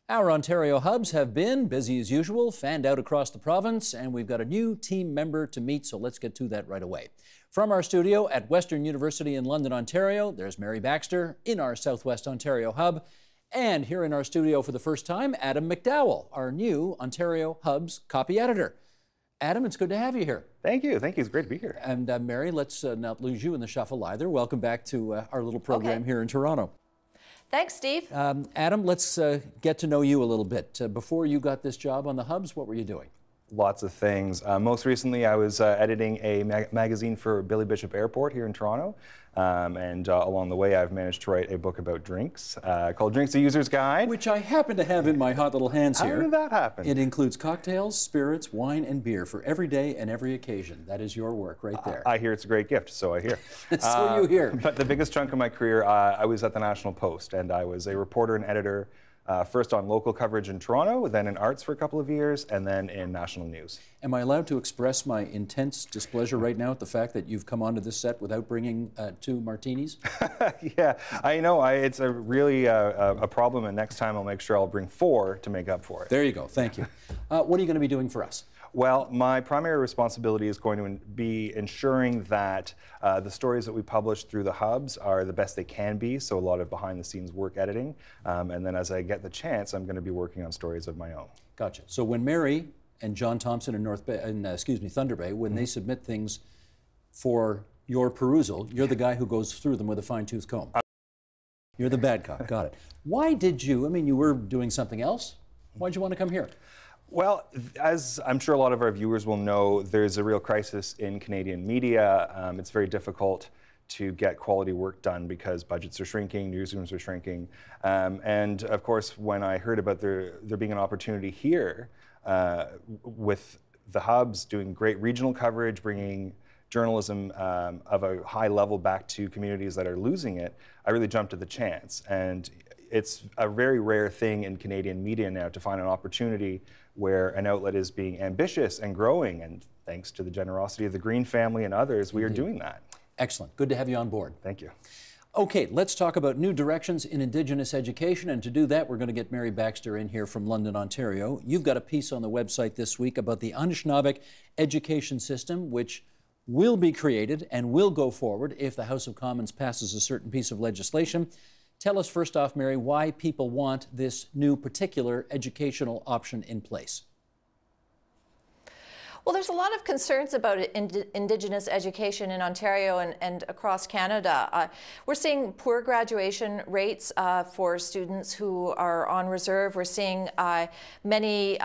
Our Ontario hubs have been busy as usual, fanned out across the province, and we've got a new team member to meet, so let's get to that right away. From our studio at Western University in London, Ontario, there's Mary Baxter in our Southwest Ontario hub. And here in our studio for the first time, Adam McDowell, our new Ontario Hubs copy editor. Adam, it's good to have you here. Thank you. Thank you. It's great to be here. And Mary, let's not lose you in the shuffle either. Welcome back to our little program here in Toronto. Thanks, Steve. Adam, let's get to know you a little bit. Before you got this job on the hubs, what were you doing? Lots of things. Most recently, I was editing a magazine for Billy Bishop Airport here in Toronto. Along the way, I've managed to write a book about drinks called Drinks: A User's Guide. Which I happen to have in my hot little hands here. How did that happen? It includes cocktails, spirits, wine, and beer for every day and every occasion. That is your work right there. I hear it's a great gift, so I hear. So you hear. But the biggest chunk of my career, I was at the National Post, and I was a reporter and editor, first on local coverage in Toronto, then in arts for a couple of years, and then in national news. Am I allowed to express my intense displeasure right now at the fact that you've come onto this set without bringing 2 martinis? Yeah, I know. It's a really a problem, and next time I'll make sure I'll bring 4 to make up for it. There you go. Thank you. What are you going to be doing for us? Well, my primary responsibility is going to be ensuring that the stories that we publish through the hubs are the best they can be, so a lot of behind-the-scenes work editing. And then as I get the chance, I'm going to be working on stories of my own. Gotcha. So when Mary and John Thompson in Thunder Bay, when they submit things for your perusal, you're the guy who goes through them with a fine-tooth comb. You're the bad cop. Got it. Why did you, I mean, you were doing something else. Why'd you want to come here? Well, as I'm sure a lot of our viewers will know, there's a real crisis in Canadian media. It's very difficult to get quality work done because budgets are shrinking, newsrooms are shrinking. And of course, when I heard about there being an opportunity here with the hubs doing great regional coverage, bringing journalism of a high level back to communities that are losing it, I really jumped at the chance. And it's a very rare thing in Canadian media now to find an opportunity where an outlet is being ambitious and growing, and thanks to the generosity of the Green family and others, we are doing that. Excellent. Good to have you on board. Thank you. Okay, let's talk about new directions in Indigenous education, and to do that, we're going to get Mary Baxter in here from London, Ontario. You've got a piece on the website this week about the Anishinaabe education system, which will be created and will go forward if the House of Commons passes a certain piece of legislation. Tell us first off, Mary, why people want this new particular educational option in place. Well, there's a lot of concerns about Indigenous education in Ontario and across Canada. We're seeing poor graduation rates for students who are on reserve. We're seeing many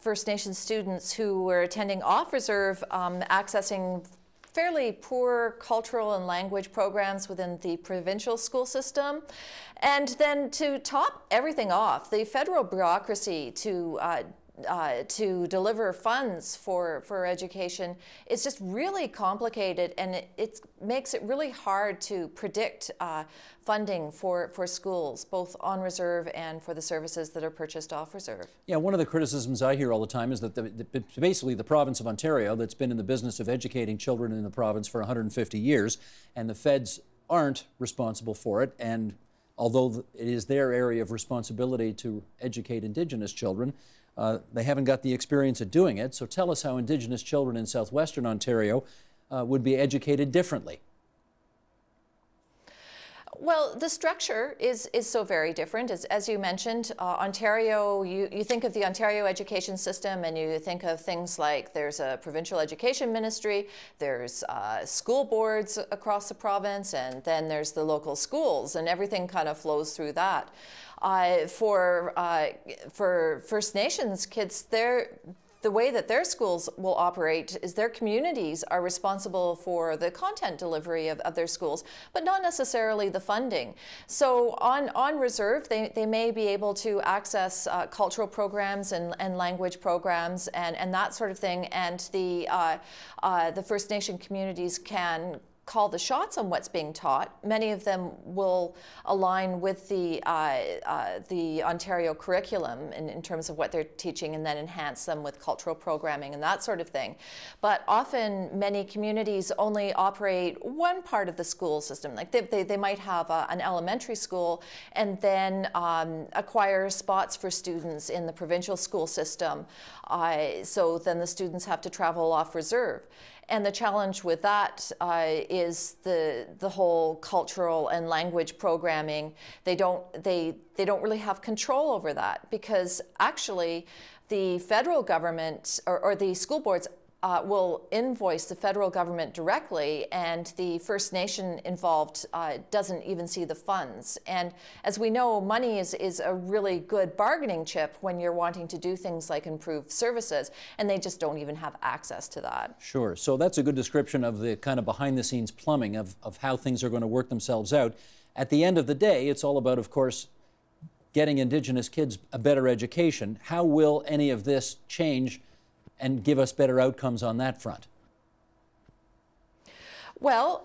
First Nations students who were attending off reserve accessing fairly poor cultural and language programs within the provincial school system. And then to top everything off, the federal bureaucracy to deliver funds for education is just really complicated, and it makes it really hard to predict funding for schools, both on reserve and for the services that are purchased off reserve. Yeah, one of the criticisms I hear all the time is that basically the province of Ontario, that's been in the business of educating children in the province for 150 years, and the feds aren't responsible for it, and although it is their area of responsibility to educate Indigenous children, they haven't got the experience at doing it. So tell us how Indigenous children in southwestern Ontario would be educated differently. Well, the structure is so very different. As you mentioned, Ontario, you think of the Ontario education system and you think of things like there's a provincial education ministry, there's school boards across the province, and then there's the local schools, and everything kind of flows through that. For First Nations kids, the way that their schools will operate is their communities are responsible for the content delivery of their schools, but not necessarily the funding. So on reserve, they may be able to access cultural programs and language programs and that sort of thing, and the First Nation communities can call the shots on what's being taught. Many of them will align with the Ontario curriculum in terms of what they're teaching, and then enhance them with cultural programming and that sort of thing. But often many communities only operate one part of the school system. Like they might have an elementary school and then acquire spots for students in the provincial school system. So then the students have to travel off reserve. And the challenge with that is the whole cultural and language programming. They don't really have control over that, because actually the federal government or the school boards will invoice the federal government directly, and the First Nation involved doesn't even see the funds. And as we know, money is a really good bargaining chip when you're wanting to do things like improve services, and they just don't even have access to that. Sure. So that's a good description of the kind of behind-the-scenes plumbing of how things are going to work themselves out. At the end of the day, it's all about, of course, getting Indigenous kids a better education. How will any of this change and give us better outcomes on that front? Well,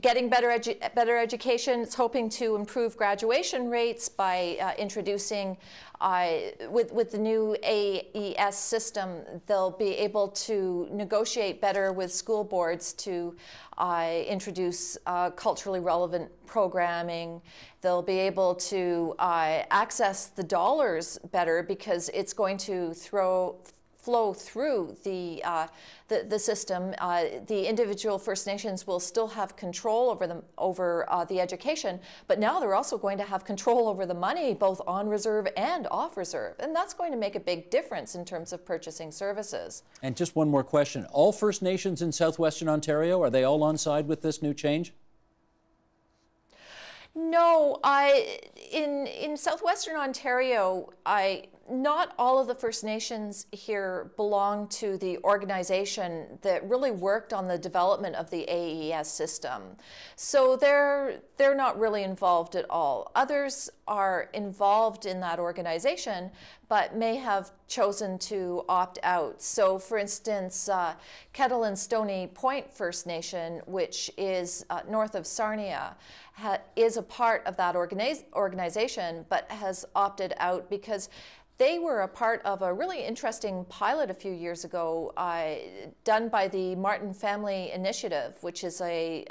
getting better education, it's hoping to improve graduation rates by introducing, with the new AES system, they'll be able to negotiate better with school boards to introduce culturally relevant programming. They'll be able to access the dollars better, because it's going to flow through the system. The individual First Nations will still have control over the education, but now they're also going to have control over the money, both on reserve and off reserve, and that's going to make a big difference in terms of purchasing services. And just one more question: all First Nations in southwestern Ontario, are they all on side with this new change? No, in southwestern Ontario, not all of the First Nations here belong to the organization that really worked on the development of the AES system. So they're not really involved at all. Others are involved in that organization, but may have chosen to opt out. So for instance, Kettle and Stony Point First Nation, which is north of Sarnia, is a part of that organization, but has opted out because they were a part of a really interesting pilot a few years ago done by the Martin Family Initiative, which is a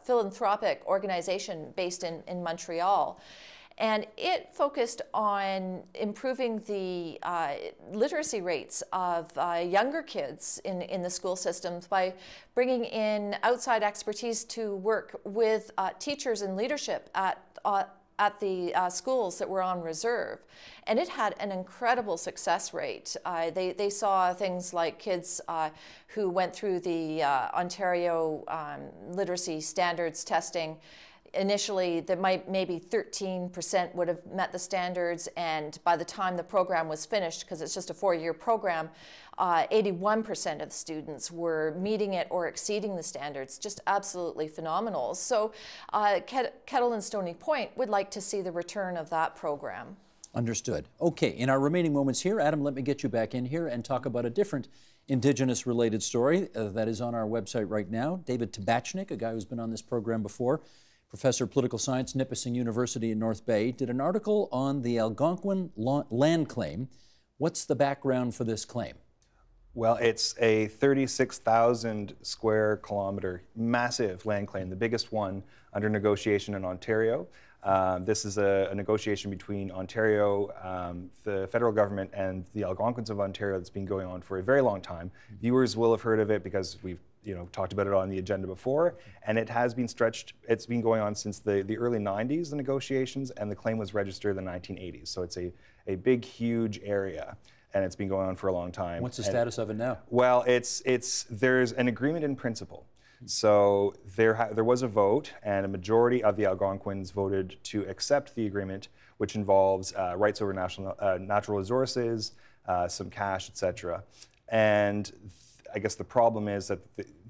philanthropic organization based in Montreal. And it focused on improving the literacy rates of younger kids in the school systems by bringing in outside expertise to work with teachers and leadership at the schools that were on reserve. And it had an incredible success rate. They saw things like kids who went through the Ontario literacy standards testing. Initially, maybe 13% would have met the standards, and by the time the program was finished, because it's just a 4-year program, 81% of the students were meeting it or exceeding the standards. Just absolutely phenomenal. So Kettle and Stony Point would like to see the return of that program. Understood. Okay, in our remaining moments here, Adam, let me get you back in here and talk about a different Indigenous-related story that is on our website right now. David Tabachnik, a guy who's been on this program before, professor of political science, Nipissing University in North Bay, did an article on the Algonquin land claim. What's the background for this claim? Well, it's a 36,000 square kilometer massive land claim, the biggest one under negotiation in Ontario. This is a negotiation between Ontario, the federal government, and the Algonquins of Ontario that's been going on for a very long time. Viewers will have heard of it because we've talked about it on the agenda before, and it has been stretched. It's been going on since the early 90s, the negotiations, and the claim was registered in the 1980s. So it's a big, huge area, and it's been going on for a long time. What's the status of it now? Well, there's an agreement in principle. So there was a vote, and a majority of the Algonquins voted to accept the agreement, which involves rights over natural resources, some cash, etc. And I guess the problem is that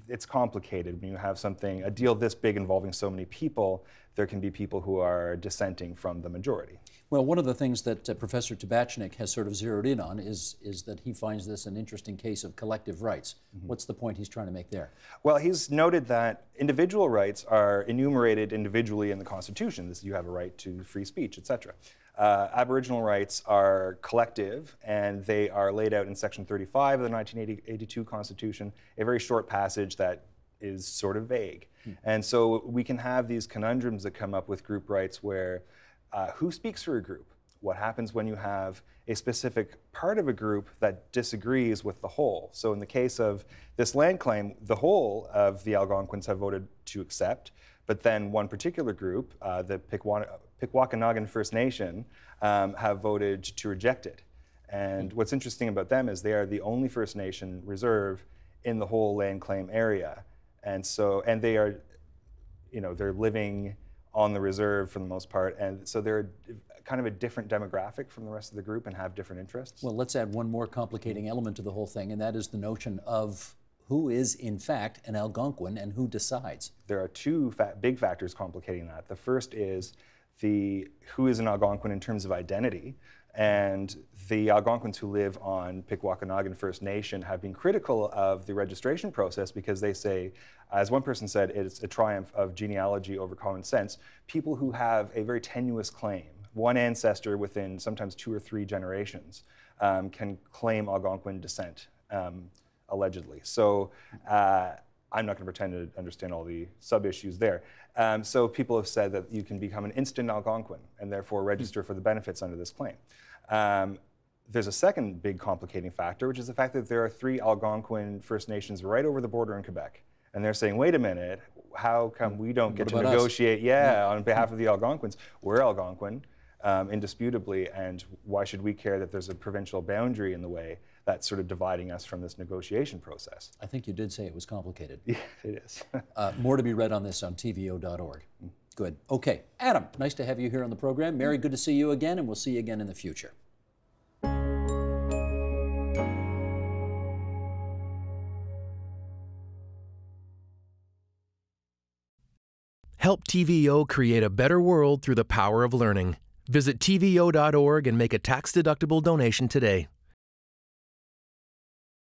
it's complicated. When you have a deal this big involving so many people, there can be people who are dissenting from the majority. Well, one of the things that Professor Tabachnik has sort of zeroed in on is that he finds this an interesting case of collective rights. What's the point he's trying to make there? Well, he's noted that individual rights are enumerated individually in the Constitution. This, you have a right to free speech, etc. Aboriginal rights are collective, and they are laid out in Section 35 of the 1982 Constitution, a very short passage that is sort of vague. And so we can have these conundrums that come up with group rights where who speaks for a group? What happens when you have a specific part of a group that disagrees with the whole? So in the case of this land claim, the whole of the Algonquins have voted to accept, but then one particular group, the Pikwakanagan First Nation, have voted to reject it. And what's interesting about them is they are the only First Nation reserve in the whole land claim area. And so, and they are, they're living on the reserve for the most part, and so they're kind of a different demographic from the rest of the group and have different interests. Well, let's add one more complicating element to the whole thing, and that is the notion of who is, in fact, an Algonquin and who decides. There are two big factors complicating that. The first is who is an Algonquin in terms of identity, and the Algonquins who live on Pikwakanagan First Nation have been critical of the registration process because they say, as one person said, it's a triumph of genealogy over common sense. People who have a very tenuous claim, one ancestor within sometimes 2 or 3 generations, can claim Algonquin descent, allegedly. So I'm not going to pretend to understand all the sub-issues there. So people have said that you can become an instant Algonquin and therefore register for the benefits under this claim. There's a second big complicating factor, which is the fact that there are 3 Algonquin First Nations right over the border in Quebec. And they're saying, wait a minute, how come we don't get to negotiate on behalf of the Algonquins? We're Algonquin, indisputably, and why should we care that there's a provincial boundary in the way that's sort of dividing us from this negotiation process? I think you did say it was complicated. Yeah, it is. More to be read on this on tvo.org. Good. Okay, Adam, nice to have you here on the program. Mary, good to see you again, and we'll see you again in the future. Help TVO create a better world through the power of learning. Visit tvo.org and make a tax-deductible donation today.